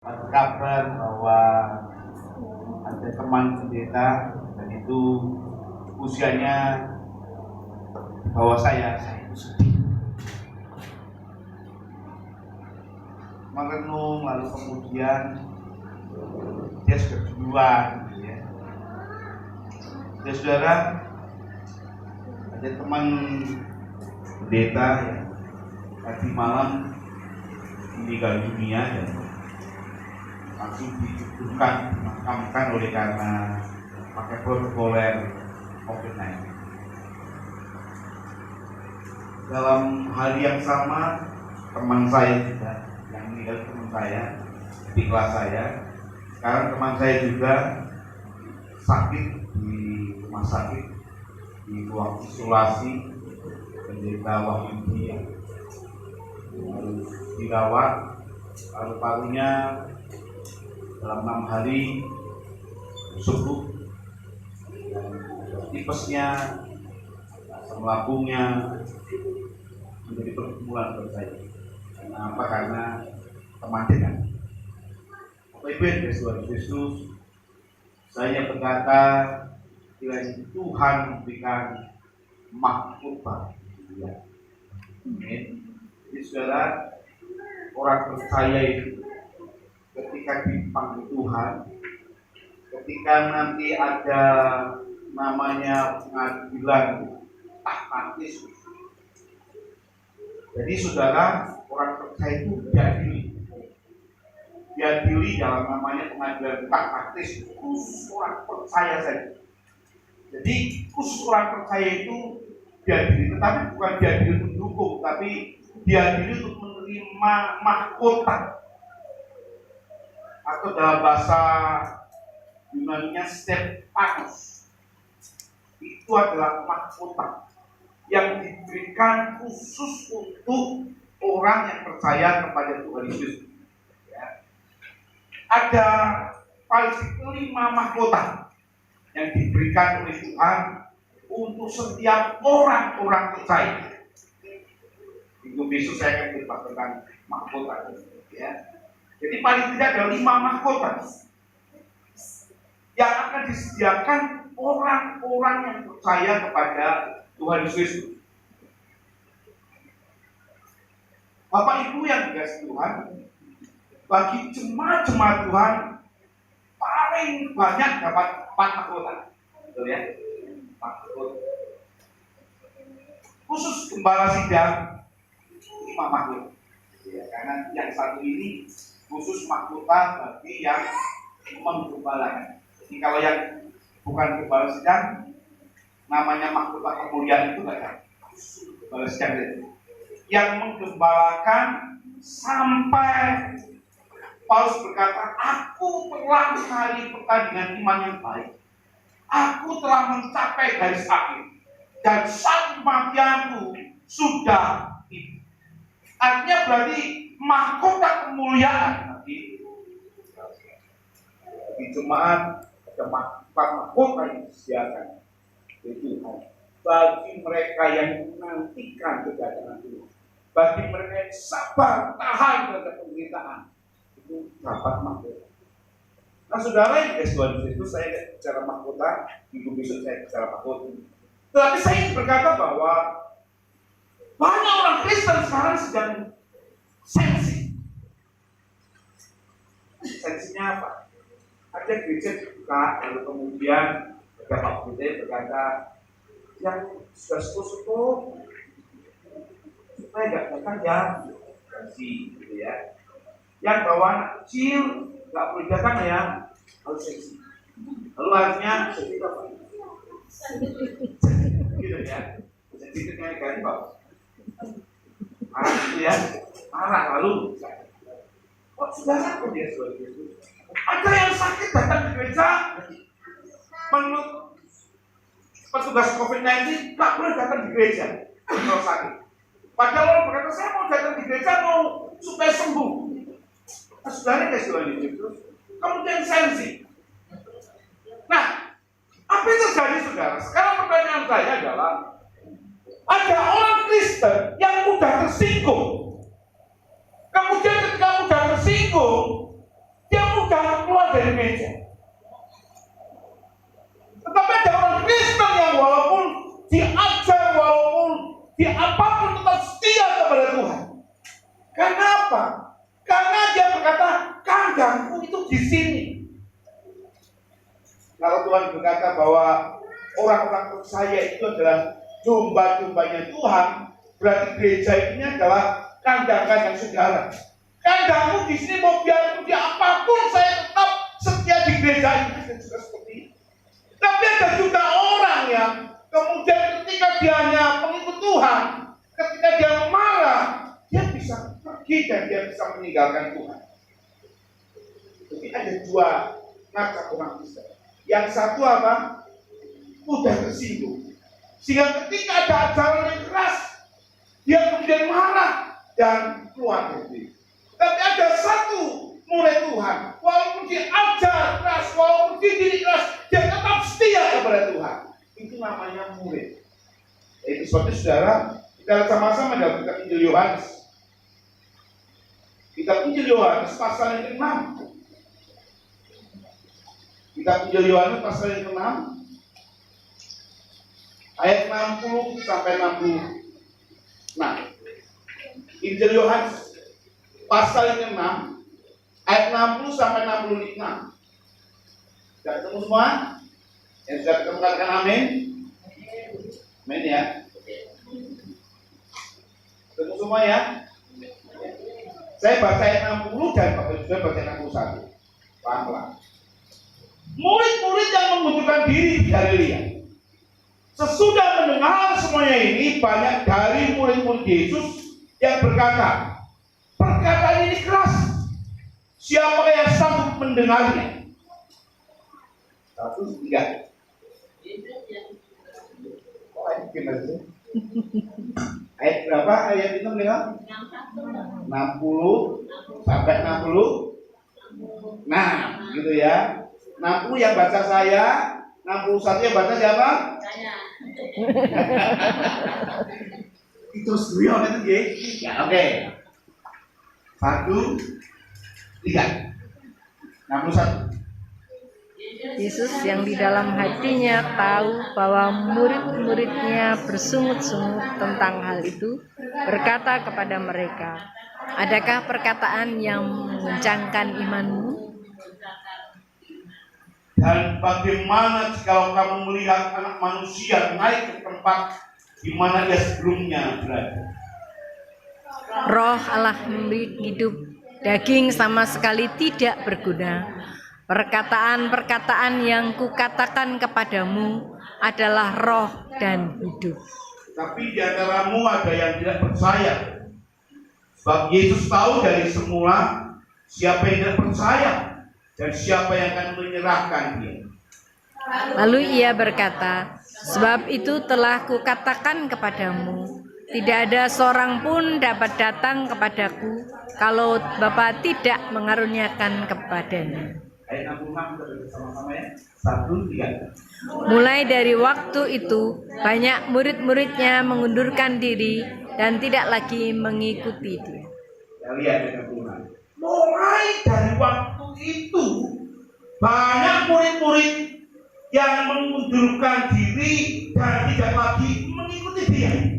kabar bahwa ada teman pendeta dan itu usianya di bawah saya itu sedih. Merenung lalu kemudian dia sudah duluan, ya. Ya saudara, ada teman pendeta ya, tadi malam meninggal dunia dan langsung dimakamkan oleh karena pakai protokoler COVID-19. Dalam hari yang sama, teman saya juga yang meninggal, teman saya di kelas saya, sekarang teman saya juga sakit di rumah sakit di ruang isolasi pendeta Wahyudi yang harus dirawat, paru-parunya dalam 6 hari sembuh, dan tipesnya, asam lambungnya menjadi pergumulan buat saya. Kenapa? Karena teman dengan Bapak Ibu yang Tuhan Yesus, saya berkata kiranya Tuhan memberikan mahkota. Amin. Jadi saudara, orang percaya itu ketika dipanggil Tuhan, ketika nanti ada namanya pengadilan taktis. Jadi saudara, orang percaya itu diadili dalam namanya pengadilan taktis, khusus orang percaya saja. Jadi khusus orang percaya itu diadili, tetapi bukan diadili untuk mendukung, tapi diadili untuk menerima mahkota, atau dalam bahasa Yunani-nya Stepanos. Itu adalah mahkota yang diberikan khusus untuk orang yang percaya kepada Tuhan Yesus. Ya. Ada paling 5 mahkota yang diberikan oleh Tuhan untuk setiap orang-orang percaya. Minggu besok saya akan berbahas tentang mahkota. Ya. Jadi paling tidak ada 5 mahkota yang akan disediakan orang-orang yang percaya kepada Tuhan Yesus. Bapak Ibu yang dikasihi Tuhan, bagi jemaat-jemaat Tuhan paling banyak dapat 4 mahkota. Betul ya? 4 mahkota. Khusus gembala sidang 5 mahkota. Ya, karena yang satu ini khusus mahkota bagi yang menggembalakan. Jadi kalau yang bukan gembala sidang, namanya mahkota kemuliaan itu enggak ada. Gembala sidang itu yang menggembalakan sampai Paulus berkata, aku telah mencari pertandingan iman yang baik, aku telah mencapai garis akhir, dan saat kematianku sudah tiba. Artinya berarti mahkota kemuliaan di jemaat ada mahkota yang disediakan oleh Tuhan bagi mereka yang menantikan kedatangan Tuhan, bagi mereka yang sabar tahan terhadap penderitaan, itu dapat mahkota. Nah saudara yang Tuhan itu, saya bicara mahkota, minggu besok saya bicara mahkota. Tetapi saya ingin berkata bahwa banyak orang Kristen sekarang sedang sensi. Sensinya apa? Ada gereja dibuka, lalu kemudian Bapak Pendeta berkata, yang sudah sepuh-sepuh supaya nggak datang ya, sensi, gitu ya. Yang bawa anak kecil nggak boleh datang ya, harus sensi. Lalu harusnya sensi apa? Gitu ya. Sensi itu kayak ganti Pak. Marah itu ya, marah lalu. Kok sudah sakit dia sebagai itu? Ada yang sakit datang di gereja, menurut petugas COVID-19 nggak boleh datang di gereja kalau sakit. Padahal orang berkata saya mau datang di gereja mau supaya sembuh. Nah, saudara Tuhan itu, kemudian sensi. Nah, apa yang terjadi saudara? Sekarang pertanyaan saya adalah, ada orang Kristen yang mudah tersinggung. Kemudian ketika mudah tersinggung, mudah keluar dari gereja. Tetapi ada orang Kristen yang walaupun diajar, walaupun di apapun tetap setia kepada Tuhan. Kenapa? Karena dia berkata, kandangku itu di sini. Kalau Tuhan berkata bahwa orang-orang percaya itu adalah domba-dombanya Tuhan, berarti gereja ini adalah kandang-kandang saudara. Kandangku di sini, mau biarpun di apapun saya tetap setia di gereja ini. Juga seperti itu. Tapi ada juga orang yang kemudian ketika dia hanya pengikut Tuhan, ketika dia marah, dia bisa pergi dan dia bisa meninggalkan Tuhan. Jadi ada dua macam orang Kristen. Yang satu apa? Mudah tersinggung. Sehingga ketika ada ajaran yang keras, dia kemudian marah dan keluar dari diri. Tapi ada satu murid Tuhan, walaupun diajar keras, walaupun dididik keras, dia tetap setia kepada Tuhan. Itu namanya murid. Itu sebabnya saudara, kita sama-sama dalam kitab Injil Yohanes. Kitab Injil Yohanes pasal yang ke-6. Kitab Injil Yohanes pasal yang ke-6 ayat 60 sampai 60. Nah, Injil Yohanes pasal yang ke-6 ayat 60 sampai 66. Sudah ketemu semua? Yang sudah ketemu katakan amin. Amin ya. Ketemu semua ya. Saya baca ayat 60 dan Bapak sudah baca 61. Pelan-pelan. Murid-murid yang mengundurkan diri di Galilea, sesudah mendengar semuanya ini, banyak dari murid-murid Yesus yang berkata, perkataan ini keras, siapa yang sanggup mendengarnya? 1, 3. Oh, ayat gimana sih? Ayat berapa? Ayat itu bilang 60 sampai 60. Nah, gitu ya. 60 yang baca saya, 61 yang baca siapa? Saya. Itu serius itu ya. Ya, oke. 1, 3. 61. Yesus yang di dalam hatinya tahu bahwa murid-muridnya bersungut-sungut tentang hal itu, berkata kepada mereka, adakah perkataan yang menguncangkan imanmu? Dan bagaimana jika kamu melihat anak manusia naik ke tempat di mana dia sebelumnya berada? Roh Allah memberi hidup, daging sama sekali tidak berguna. Perkataan-perkataan yang kukatakan kepadamu adalah roh dan hidup. Tapi di antaramu ada yang tidak percaya. Sebab Yesus tahu dari semula siapa yang tidak percaya dan siapa yang akan menyerahkan dia. Lalu ia berkata, sebab itu telah kukatakan kepadamu, tidak ada seorang pun dapat datang kepadaku kalau Bapa tidak mengaruniakan kepadanya. Ayat 66 bersama-sama ya. 1, 3. Mulai dari waktu itu, banyak murid-muridnya mengundurkan diri dan tidak lagi mengikuti dia. Ya, lihat ayat 66. Mulai dari waktu itu, banyak murid-murid yang mengundurkan diri dan tidak lagi mengikuti dia.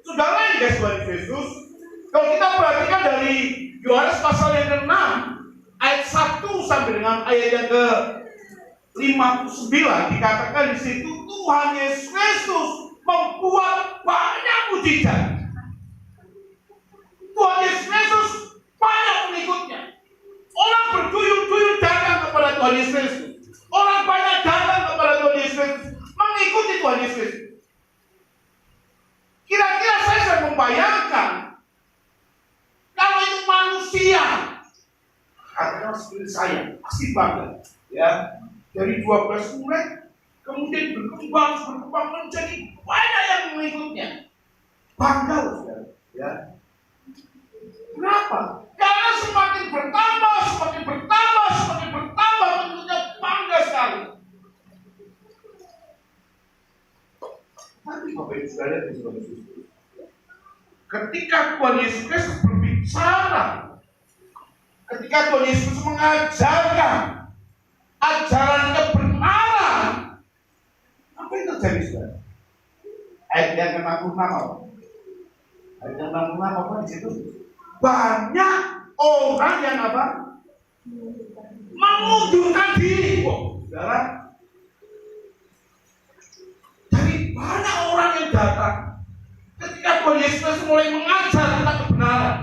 Saudara yang dikasihi Yesus, kalau kita perhatikan dari Yohanes pasal yang ke-6 ayat 1 sampai dengan ayat yang ke-59 dikatakan di situ Tuhan Yesus Kristus membuat banyak mujizat. Tuhan Yesus Kristus banyak pengikutnya. Orang berduyun-duyun datang kepada Tuhan Yesus Kristus. Orang banyak datang kepada Tuhan Yesus Kristus, mengikuti Tuhan Yesus Kristus. Kira-kira saya sedang membayangkan kalau itu manusia, artinya seperti saya pasti bangga, ya. Dari 12 murid kemudian berkembang menjadi banyak yang mengikutnya. Bangga, saudara, ya. Kenapa? Karena semakin bertambah tentunya bangga sekali. Tapi Bapak Ibu Saudara dan Saudara Yesus, ketika Tuhan Yesus Kristus berbicara ketika Tuhan Yesus mengajarkan ajaran kebenaran, apa yang terjadi saudara? Ayat yang ke-66 ayat yang 66 apa di situ? Banyak orang yang apa? Mengundurkan diri. Saudara, dari banyak orang yang datang ketika Tuhan Yesus mulai mengajar tentang kebenaran,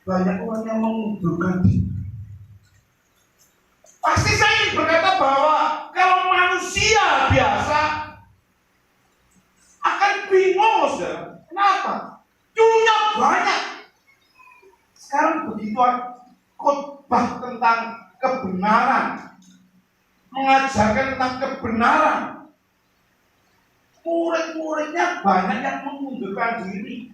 banyak orang yang mengundurkan diri. Pasti saya ingin berkata bahwa kalau manusia biasa akan bingung, saudara. Kenapa? Dulunya banyak. Sekarang begitu khotbah tentang kebenaran, mengajarkan tentang kebenaran, murid-muridnya banyak yang mengundurkan diri,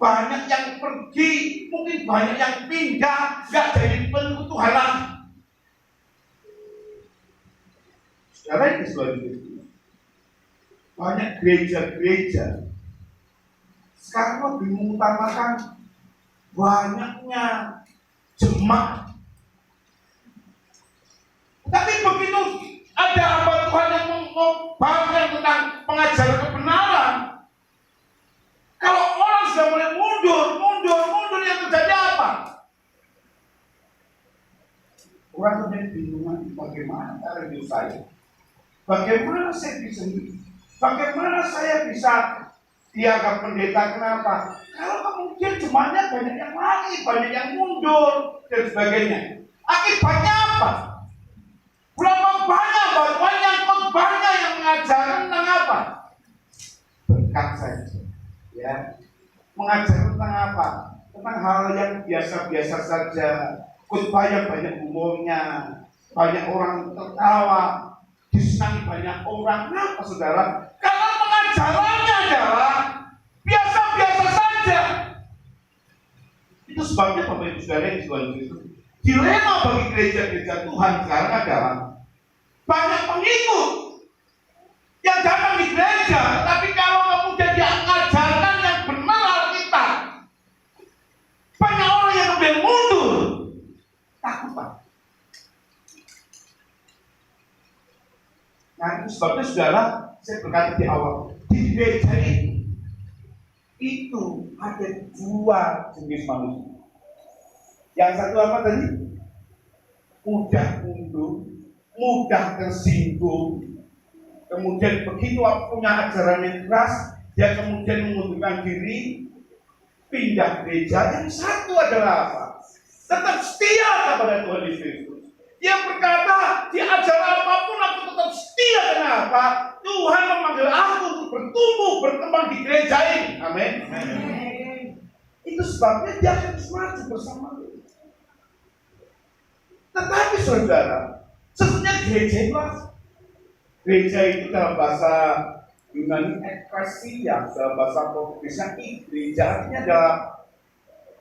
banyak yang pergi, mungkin banyak yang pindah, nggak jadi pengikut Tuhan lagi. Sekarang itu selanjutnya banyak gereja-gereja sekarang lebih mengutamakan banyaknya jemaat. Tapi begitu ada hamba Tuhan yang mengobarkan tentang pengajaran kebenaran, kalau orang sudah mulai mundur, yang terjadi apa? Orang menjadi bingung, bagaimana cara hidup saya? Bagaimana saya bisa hidup? Bagaimana saya bisa dianggap pendeta? Kenapa? Kalau kemudian jemaatnya banyak yang lari, banyak yang mundur, dan sebagainya. Akibatnya apa? Berapa banyak khotbahnya yang mengajarkan tentang apa? Berkat saja. Ya. Mengajar tentang apa? Tentang hal yang biasa-biasa saja. Khotbah yang banyak umurnya, banyak orang tertawa, disenangi banyak orang. Kenapa saudara? Karena pengajarannya adalah biasa-biasa saja. Itu sebabnya Bapak Ibu Saudara yang Tuhan itu. Dilema bagi gereja-gereja Tuhan sekarang adalah banyak pengikut yang datang di gereja, tapi kalau kemudian dia mengajarkan yang benar Alkitab, banyak orang yang kemudian mundur. Takut Pak. Nah itu sebabnya saudara, saya berkata di awal, di gereja ini itu ada dua jenis manusia. Yang satu apa tadi? Mudah mundur, mudah tersinggung. Kemudian begitu punya ajaran yang keras, dia kemudian mengundurkan diri, pindah gereja. Yang satu adalah apa? Tetap setia kepada Tuhan Yesus. Dia berkata, di ajaran apapun aku tetap setia. Kenapa? Tuhan memanggil aku untuk bertumbuh, berkembang di gereja ini. Amin. Itu sebabnya dia harus maju bersama Tuhan. Tetapi saudara, sesungguhnya gereja itu dalam bahasa Yunani eklesia, dalam bahasa Portugisnya gereja artinya adalah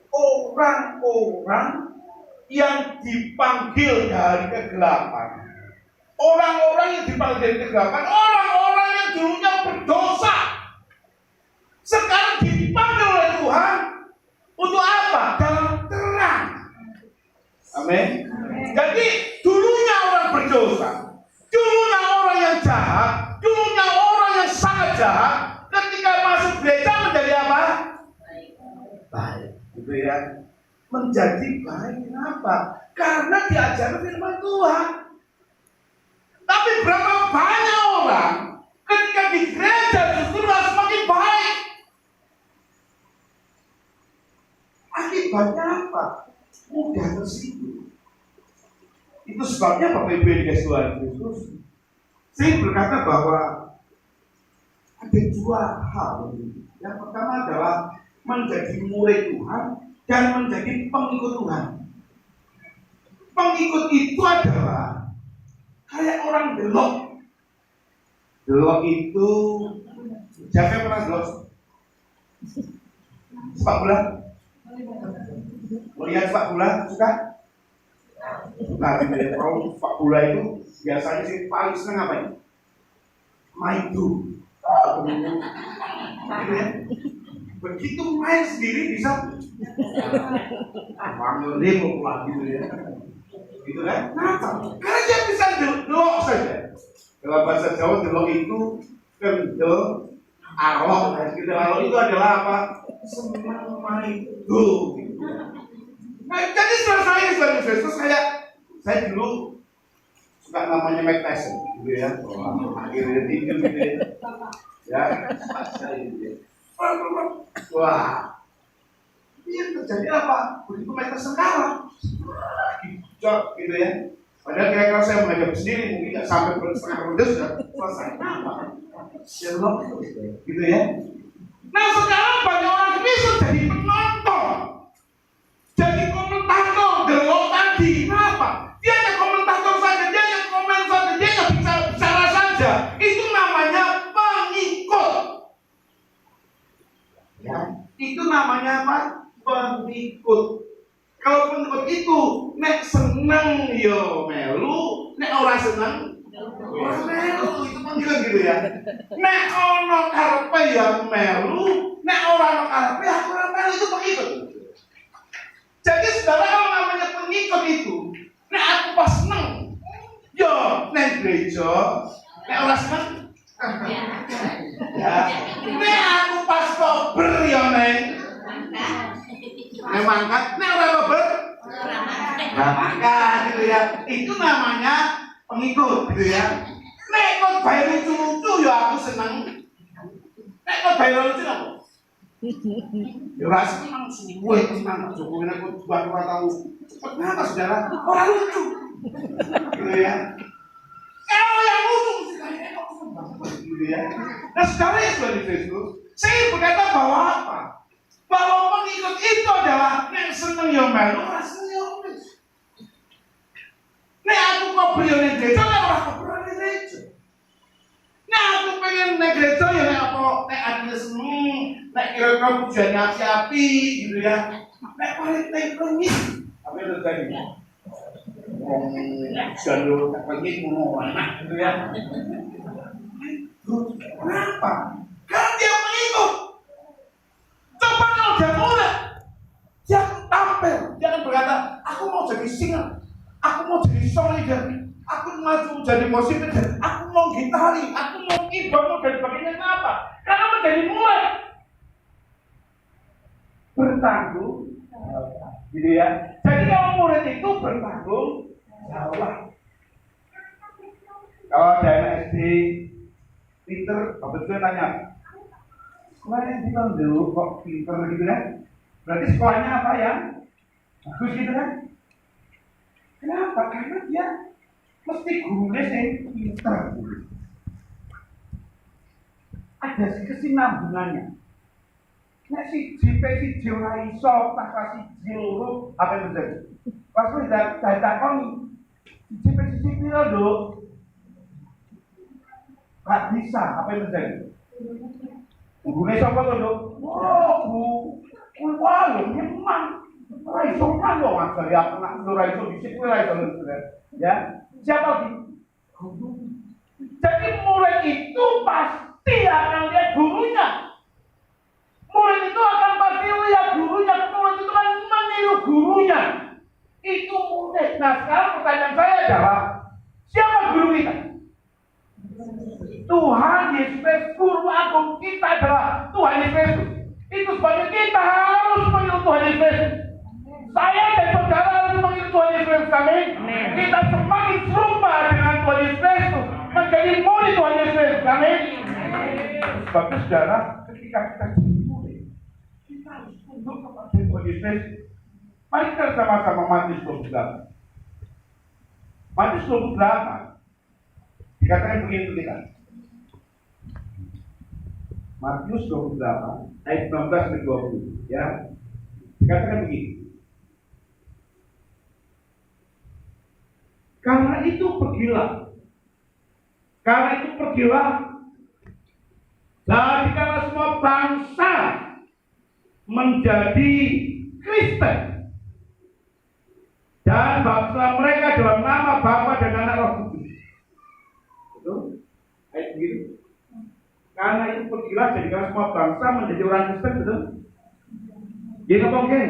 orang-orang yang dipanggil dari kegelapan. Orang-orang yang dipanggil dari kegelapan, orang-orang yang dulunya berdosa, sekarang dipanggil oleh Tuhan untuk apa? Dalam terang. Amin. Jadi dulunya orang berdosa, dulunya orang yang jahat, dulunya orang yang sangat jahat, ketika masuk gereja menjadi apa? Baik, gitu ya. Menjadi baik. Kenapa? Karena diajarkan firman Tuhan. Tapi berapa banyak orang ketika di gereja justru semakin baik. Akibatnya apa? Mudah tersinggung. Itu sebabnya Bapak Ibu yang dikasihi Tuhan Yesus, saya berkata bahwa ada dua hal. Yang pertama adalah menjadi murid Tuhan dan menjadi pengikut Tuhan. Pengikut itu adalah kayak orang delok. Delok itu, siapa yang pernah delok sepak bola? Melihat sepak bola suka? Nah, kalau sepak bola itu biasanya sih paling senang apa ya? Main dulu. Gitu ya. Begitu main sendiri bisa Panggil demo pula gitu ya. Gitu kan? Kenapa? Karena dia bisa delok saja. Dalam bahasa Jawa delok itu kendel arok. Kendel arok itu adalah apa? Senang main go. Nah, jadi saya dulu suka namanya Mike Tyson, gitu ya. Akhirnya tinggal gitu ya. Wah, ini terjadi apa? Begitu Mike Tyson kalah, gitu ya. Padahal kira-kira saya menghadapi sendiri mungkin nggak sampai setengah ronde sudah selesai. Kenapa? Sherlock gitu ya. Nah sekarang banyak orang bisa jadi penonton, jadi komentator delok tadi. Kenapa? Dia hanya komentator saja, dia hanya komen saja, dia hanya bicara saja. Itu namanya pengikut. Ya, itu namanya apa? Pengikut. Kalau pengikut itu nek seneng yo melu, nek ora seneng ora melu. Itu pengikut gitu ya. Nek ono karepe ya melu, nek ora ono karepe ya ora melu. Itu pengikut. Jadi saudara, kalau namanya pengikut itu, nek aku pas seneng yo nek gereja, nek ora seneng ya. Nek aku pas kober yo neng mangkat, nek ora kober mangkat gitu ya. Itu namanya pengikut gitu ya. Nek kok bae lucu-lucu ya aku seneng. Nek kok bae lucu apa? Ya ora seneng suwe tenan Jokowi nek kok ora tahu. Cepet banget saudara, ora lucu. Gitu ya. Kalau yang lucu mesti kayak gitu ya. Nah sekarang ya sudah di Facebook, saya berkata bahwa apa? Bahwa pengikut itu adalah yang seneng yang melu, orang seneng yang wis. Nek aku kok beliau nek gereja, nek ora kok nek gereja. Nek aku pengen nek gereja ya nek apa nek adine seneng, nek kira-kira pujiannya api-api gitu ya. Nek paling pengit, apa yang terjadi? Wong jalur nek pengit ngono enak gitu ya. Kenapa? Karena dia pengikut. Coba kalau dia mulai, dia akan tampil, dia akan berkata, aku mau jadi singer, aku mau jadi song leader, aku mau jadi musik leader, aku mau gitari, aku mau keyboard, mau jadi bagian apa? Karena menjadi mulai bertanggung jawab, gitu ya. Jadi kalau murid itu bertanggung jawab. Kalau ada SD pinter, betul nanya, sekolahnya kita dulu kok pinter gitu kan? Berarti sekolahnya apa ya? Bagus gitu kan? Kenapa? Karena dia mesti gurunya yang pinter. Ada kesinambungannya. Nek si JP si ora iso tak kasih jiluru apa yang terjadi? Pas wis takoni si JP si piro, Nduk? Gak bisa, apa yang terjadi? Gurune sapa to, Nduk? Oh, Bu. Kuwi wae memang ora iso kan kok ngajari aku nak ora iso dhisik kuwi ora iso. Ya. Siapa lagi? Guru. Jadi murid itu pasti akan lihat gurunya. Murid itu akan pasti lihat gurunya. Murid itu kan meniru gurunya. Itu murid. Nah sekarang pertanyaan saya adalah, siapa guru kita? Tuhan Yesus, guru agung kita adalah Tuhan Yesus. Itu sebabnya kita harus meniru Tuhan Yesus. Saya dan saudara harus meniru Tuhan Yesus. Amin. Kita semakin serupa dengan Tuhan Yesus, menjadi murid Tuhan Yesus. Amin. Sebab itu saudara, ketika kita jadi murid, kita harus tunduk kepada Tuhan Yesus. Mari kita sama-sama Matius 28. Matius 28 dikatakan begini kita. Matius 28 ayat 19-20 ya. Dikatakan begini. Karena itu pergilah. Jadikanlah semua bangsa menjadi Kristen. Dan baptislah mereka dalam nama Bapa dan Anak Roh Kudus. Betul? Ayat begini. Karena itu pergilah jadikanlah semua bangsa menjadi orang Kristen, betul? Jadi apa oke?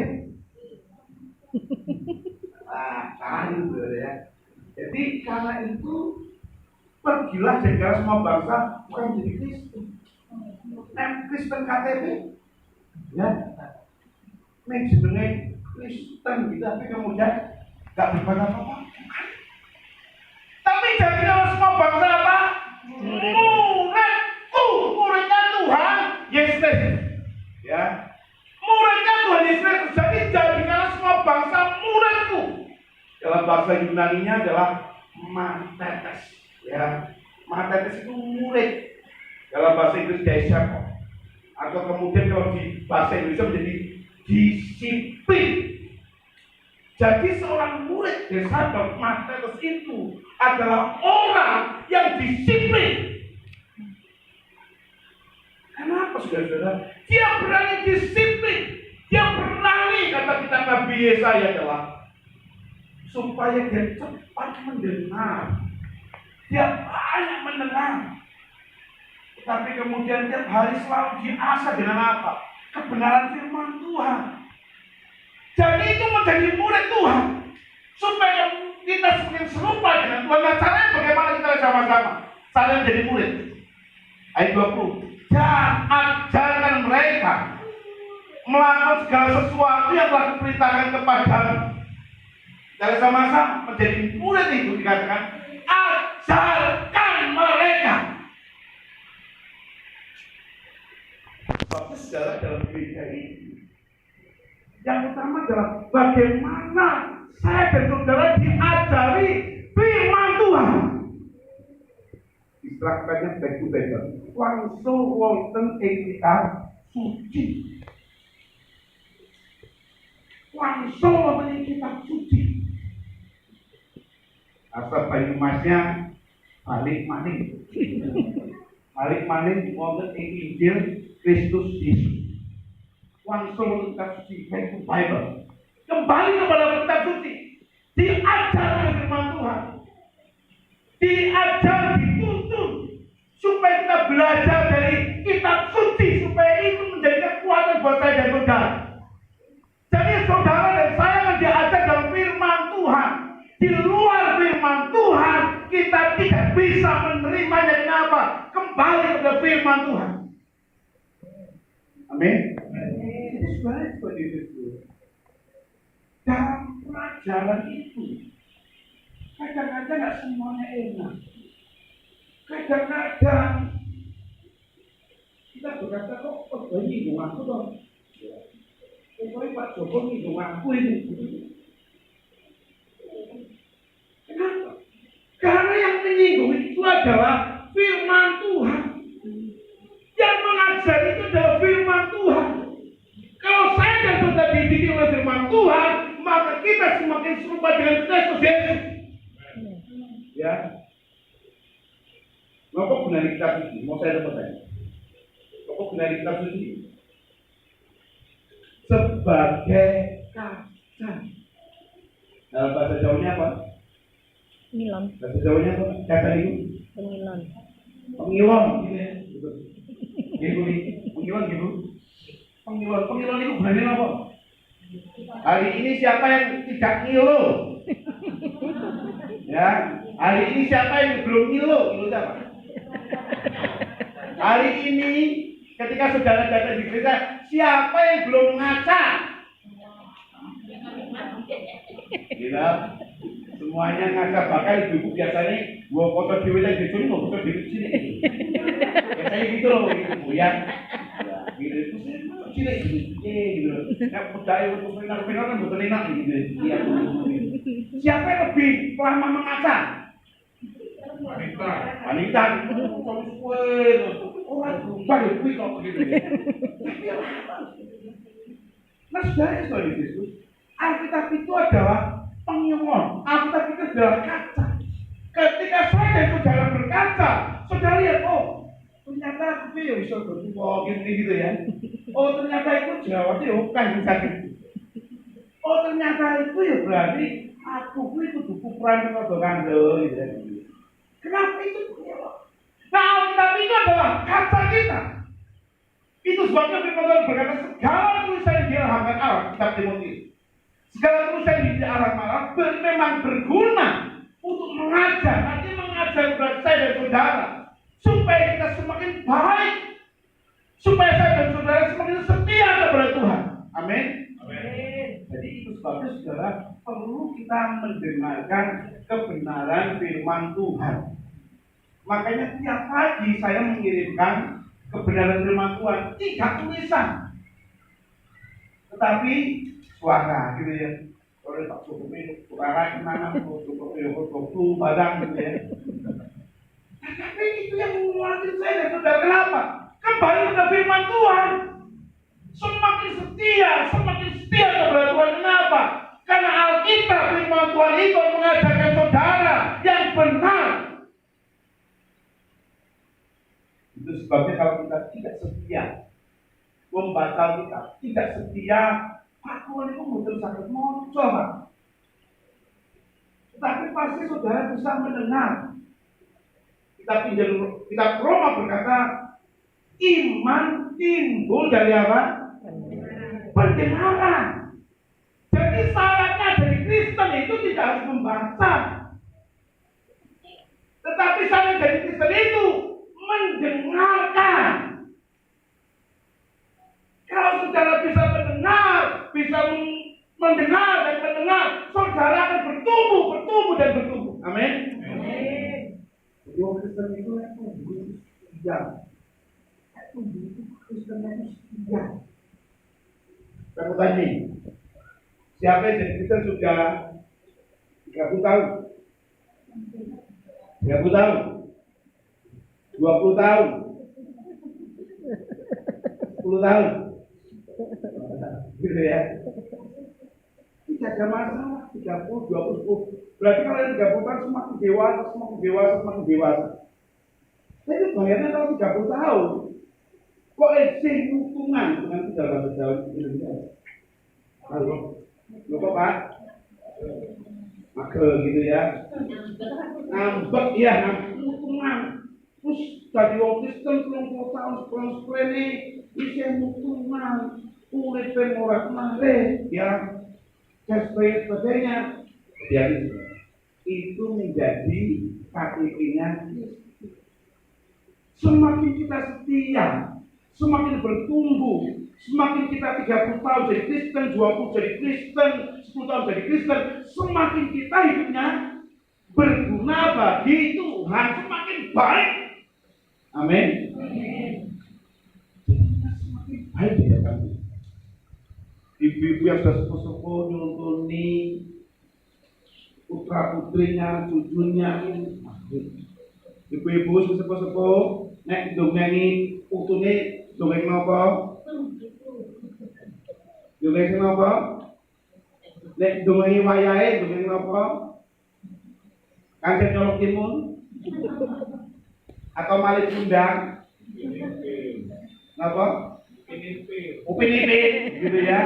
Nah, salah itu ya. Jadi karena itu pergilah jadilah semua bangsa bukan jadi Kristen. Kristen KTP, ya. Nih jenenge Kristen gitu, tapi kemudian nggak berbuat apa-apa. Tapi jadilah semua bangsa apa? Muridku, muridnya Tuhan Yesus. Ya, muridnya Tuhan Yesus. Jadi jadilah semua bangsa muridku. Dalam bahasa Yunani-nya adalah matetes. Ya, matetes itu murid. Dalam bahasa Inggris disciple. Atau kemudian kalau di bahasa Indonesia menjadi disiplin. Jadi seorang murid disciple matetes itu adalah orang yang disiplin. Kenapa saudara-saudara? Dia berani disiplin. Dia berani, kata kitab Nabi Yesaya adalah supaya dia cepat mendengar. Dia banyak mendengar. Tapi kemudian tiap hari selalu diasah dengan apa? Kebenaran firman Tuhan. Jadi itu menjadi murid Tuhan. Supaya kita semakin serupa dengan Tuhan. Nah, caranya bagaimana kita sama-sama saling menjadi murid? Ayat 20. Dan ajarkan mereka melakukan segala sesuatu yang telah diperintahkan kepadamu. Dari sama-sama menjadi murid itu dikatakan ajarkan mereka. Tapi saudara dalam gereja ini yang utama adalah bagaimana saya dan saudara diajari firman Tuhan. Istilahnya back to back. Langsung wonten ing kitab suci. Langsung wonten ing kitab suci. Asal Banyumasnya balik maning. Balik maning wonten ing Injil Kristus Yesus. Langsung kitab suci, back to Bible. Kembali kepada kitab suci. Diajar oleh firman Tuhan. Diajar, dituntun supaya kita belajar dari kitab suci, supaya itu menjadi kekuatan buat saya dan saudara. Jadi saudara dan saya akan diajar dalam firman Tuhan. Di luar firman Tuhan kita tidak bisa menerimanya. Kenapa? Kembali kepada firman Tuhan. Amin. Itu sebenarnya seperti itu. Dalam pelajaran itu kadang-kadang nggak semuanya enak. Kadang-kadang kita berkata kok nyinggung aku dong. Pokoknya Pak Joko nyinggung aku ini. Kenapa? Karena yang menyinggung itu adalah firman Tuhan. Yang mengajar itu adalah firman Tuhan. Kalau saya dan saudara dididik oleh firman Tuhan, maka kita semakin serupa dengan Kristus Yesus. Ya. Kok benar kitab suci? Mau saya dapat tanya. Kok benar kitab suci? Sebagai kaca. Dalam bahasa Jawanya apa? Milon. Bahasa Jawanya apa? Kaca itu? Pengilon. Pengilon, gitu ya. Pengilon gitu. Pengilon itu berani apa? Hari ini siapa yang tidak ngilo? Ya, hari ini siapa yang belum ngilo? Ngilo siapa? Hari ini ketika saudara datang di gereja, siapa yang belum ngaca? Gila, semuanya ngaca. Bahkan ibu biasanya gua foto di WC di sini, foto di sini. Biasanya gitu loh, gitu ya. Gitu itu cilik gitu. Nek budaya untuk benar-benar kan betul enak gitu. Iya. Siapa yang lebih lama mengaca? Wanita. Orang berubah itu kok begitu ya. Nah, saudara Yesus, Alkitab itu adalah pengilon. Alkitab itu adalah kaca. Ketika saya dan saudara berkaca, saudara lihat, oh, ternyata aku ya bisa bertumbuh gitu ya. Oh, ternyata itu jawabnya bukan sakit. Oh, ternyata itu ya berarti aku itu ukuran kok kandel gitu. Kenapa itu? Nah, Alkitab itu adalah kaca kita. Itu sebabnya firman Tuhan berkata segala tulisan yang diilhamkan Allah, kitab Timotius. Segala tulisan di arah malam memang berguna untuk mengajar, nanti mengajar kepada saya dan saudara, supaya kita semakin baik, supaya saya dan saudara semakin setia kepada Tuhan. Amin. Jadi itu sebabnya saudara perlu kita mendengarkan kebenaran firman Tuhan. Makanya tiap pagi saya mengirimkan kebenaran firman Tuhan, tidak tulisan, tetapi suara gitu ya. Oleh Pak Jokowi, suara gimana, Pak Jokowi, badang gitu ya. Tapi itu yang menguatkan saya dan saudara. Kenapa? Kembali ke firman Tuhan. Semakin setia kepada Tuhan. Kenapa? Karena Alkitab firman Tuhan itu mengajarkan saudara yang benar. Itu sebabnya kalau kita tidak setia membaca Alkitab, tidak setia, Pak Tuhan itu betul sakit muncul, Pak. Tapi pasti saudara bisa mendengar. Kita Roma berkata, iman timbul dari apa? Pendengaran. Jadi syaratnya dari Kristen itu tidak harus membaca, tetapi syarat dari Kristen itu mendengarkan. Kalau saudara bisa mendengar, bisa mendengar dan mendengar, saudara akan bertumbuh dan bertumbuh. Amin. Jadi orang Kristen itu tumbuh setia. Tumbuh itu Kristen itu setia. Saya tanya, siapa yang jadi Kristen sudah 30 tahun? 30 tahun? 20 tahun? 10 tahun? Gitu ya. Tidak ada masalah, 30, 20, 10. Berarti kalau yang 30 tahun semakin dewasa. Tapi bayarnya kalau 30 tahun, kok ejeng hubungan dengan 30 tahun Indonesia? Halo, lupa Pak? Makel gitu ya. Ngambek ya, hubungan. Terus dari wong Kristen 30 tahun sekolah ini bisa hubungan. Urip ora kemarin ya. Sebagainya. Jadi itu menjadi KTP-nya. Semakin kita setia, semakin bertumbuh, semakin kita 30 tahun jadi Kristen, 20 jadi Kristen, 10 tahun jadi Kristen, semakin kita hidupnya berguna bagi Tuhan, semakin baik. Amin. Semakin baik ya kan. Ibu-ibu yang sudah sepuh-sepuh nyuntuni putra putrinya, cucunya, ibu-ibu sepuh-sepuh nek dongengi putune dongeng napa? Dongeng napa? Nek dongengi wayahe dongeng napa? Kanjeng nyolok timun? Atau malih undang? Napa? Upin ipin gitu ya.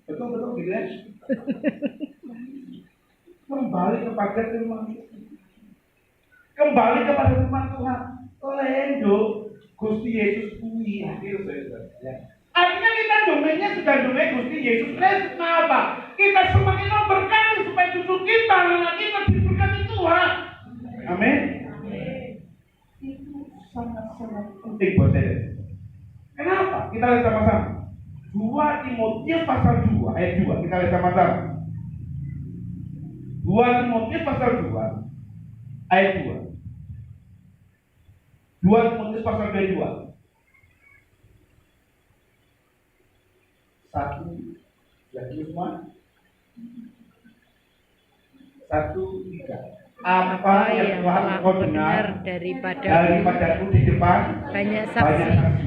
Betul gitu ya. Kembali kepada firman Tuhan. Lendo Gusti Yesus kuwi akhir ya. Artinya kita domainnya sudah domain Gusti Yesus Kristus. Kenapa? Kita semakin memberkati supaya cucu kita, anak kita diberkati Tuhan. Amin. Itu sangat-sangat penting buat saya. Kenapa? Kita lihat sama-sama. 2 Timotius pasal 2 ayat 2. Kita lihat sama-sama. 2 Timotius pasal 2 ayat 2. 2 Timotius pasal 2. 1 lagi semua. 1, 3. Apa yang telah engkau dengar daripadaku di depan banyak saksi.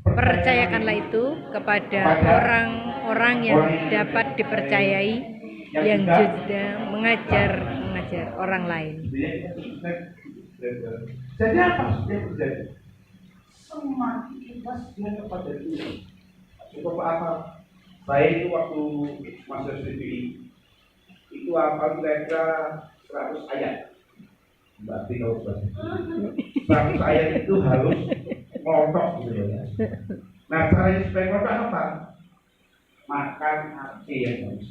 Percayakanlah itu kepada orang-orang yang dapat dipercayai, yang juga mengajar orang lain. Jadi apa yang terjadi? Semakin kita setia kepada Tuhan. Coba apa? Saya itu waktu masuk CPI itu apa kira-kira 100 ayat. Berarti kalau 100 ayat itu harus ngelotok gitu ya. Nah caranya supaya ngelotok apa? makan hati yang bagus.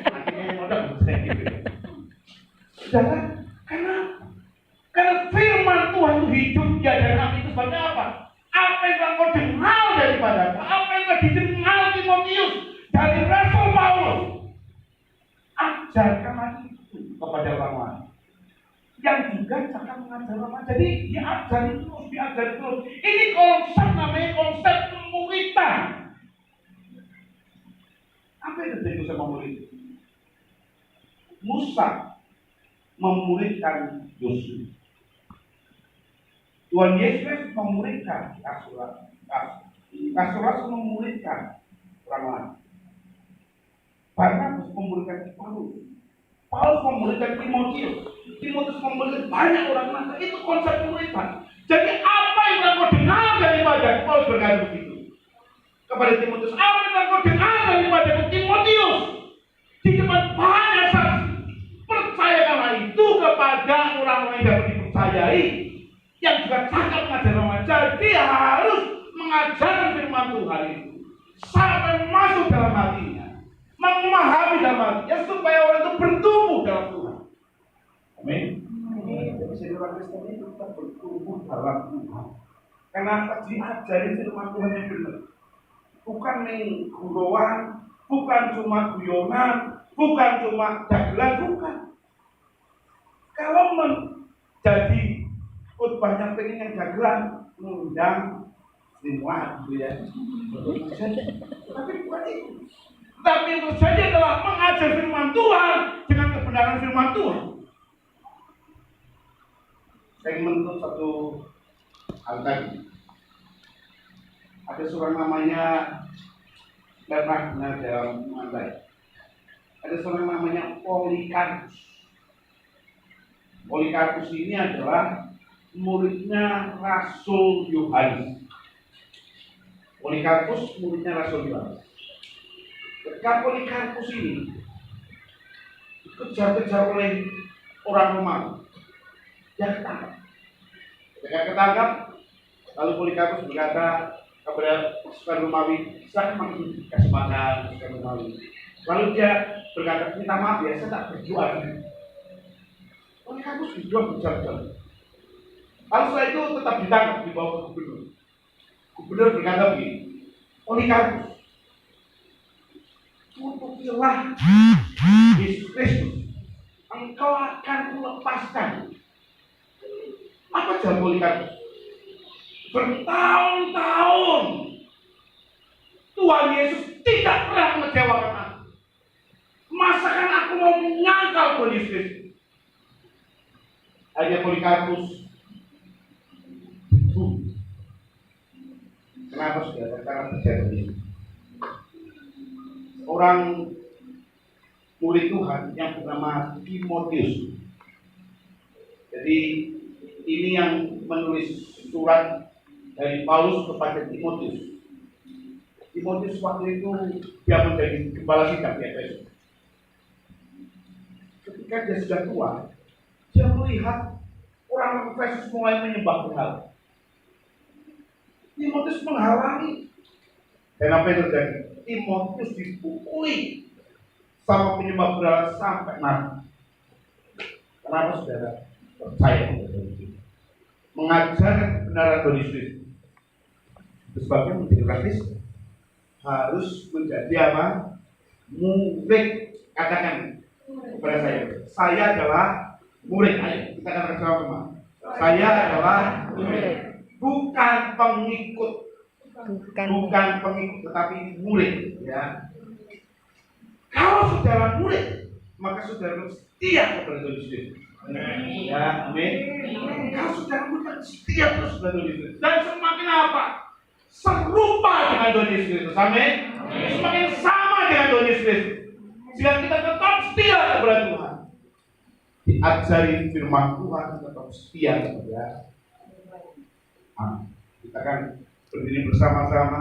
Akhirnya yang udah kayak gitu. Jangan, karena firman Tuhan itu hidup ya, dan kami itu sebabnya apa? Apa yang kau dengar daripada apa yang kau didengar Timotius dari Rasul Paulus, ajarkanlah itu kepada orang lain. Yang juga akan mengajar orang lain. Jadi diajari terus. Ini konsep namanya konsep pemuritan. Apa yang terjadi sama murid? Musa memuridkan Yosua. Tuhan Yesus memuridkan Rasul memuridkan orang lain. Barnabas memuridkan Paulus. Paulus memuridkan Timotius. Timotius memuridkan banyak orang lain. Itu konsep pemuridan. Jadi apa yang kau dengar daripada Paulus berkata begitu kepada Timotius, apa yang kau dengar daripada Timotius di depan banyak saksi, percayakanlah itu kepada orang-orang yang dapat dipercayai, yang juga cakap mengajar orang lain. Jadi harus mengajarkan firman Tuhan itu sampai masuk dalam hatinya, memahami dalam hatinya, supaya orang itu bertumbuh dalam Tuhan. Amin. Jadi orang Kristen itu tetap bertumbuh dalam Tuhan. Kenapa? Diajari firman Tuhan yang benar. Bukan gurauan, bukan cuma guyonan, bukan cuma dagelan, bukan. Kalau menjadi khotbahnya pengen yang dagelan, mengundang semua gitu ya. Tapi bukan itu. Tapi yang terjadi adalah mengajar firman Tuhan dengan kebenaran firman Tuhan. Saya menuntut satu hal tadi. Ada seorang namanya Bernard dalam Mantai. Ada seorang namanya Polikarpus. Polikarpus ini adalah muridnya Rasul Yohanes. Polikarpus muridnya Rasul Yohanes. Ketika Polikarpus ini dikejar-kejar oleh orang Romawi, dia ketangkap. Ketika ketangkap, lalu Polikarpus berkata kepada pasukan Romawi, silakan kasih makan pasukan Romawi. Lalu dia berkata, minta maaf ya, saya tak berjuang. Polikarpus berjuang berjam-jam. Lalu setelah itu tetap ditangkap, dibawa ke gubernur. Gubernur berkata begini, Polikarpus, tutupilah Yesus Kristus, engkau akan kulepaskan. Apa jawab Polikarpus? Bertahun-tahun Tuhan Yesus tidak pernah mengecewakan aku. Masakan aku mau menyangkal Tuhan Yesus? Akhirnya Polikarpus kenapa sudah? Karena terjadi orang murid Tuhan yang bernama Timotius. Jadi ini yang menulis surat dari Paulus kepada Timotius. Timotius waktu itu dia menjadi gembala sidang di Efesus. Ketika dia sudah tua, dia melihat orang Efesus mulai menyembah berhala. Timotius menghalangi. Dan apa yang terjadi? Timotius dipukuli sama penyembah berhala sampai mati. Kenapa saudara? Percaya mengajar kebenaran Tuhan Yesus. Sebabnya menjadi praktis harus menjadi apa? Murid. Katakan kepada saya adalah murid. Ayo kita katakan sama-sama. Saya adalah murid, bukan pengikut, bukan pengikut, tetapi murid. Ya. Kalau saudara murid, maka saudara setia kepada Tuhan Yesus. Ya, amin. Kalau saudara murid setia terus kepada Tuhan Yesus, dan semakin apa? Serupa dengan Tuhan Yesus. Amin. Semakin sama dengan Tuhan Yesus, sehingga kita tetap setia kepada Tuhan. Diajari firman Tuhan, tetap setia kepada Amin. Kita akan berdiri bersama-sama.